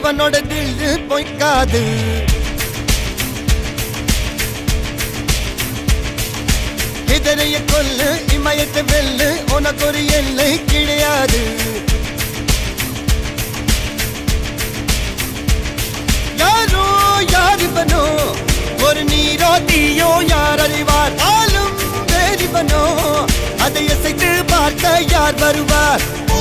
அவனோட தில்லு பொய்க்காது. இதனைய கொல்லு இமயத்தை வெல்லு உனக்கு ஒரு எல்லை கிடையாது. யாரோ யாரிவனோ ஒரு நீரோ தீயோ யார் அறிவார். ஆளும் வேறிவனோ அதை அசைத்து பார்க்க யார் வருவார். ஓ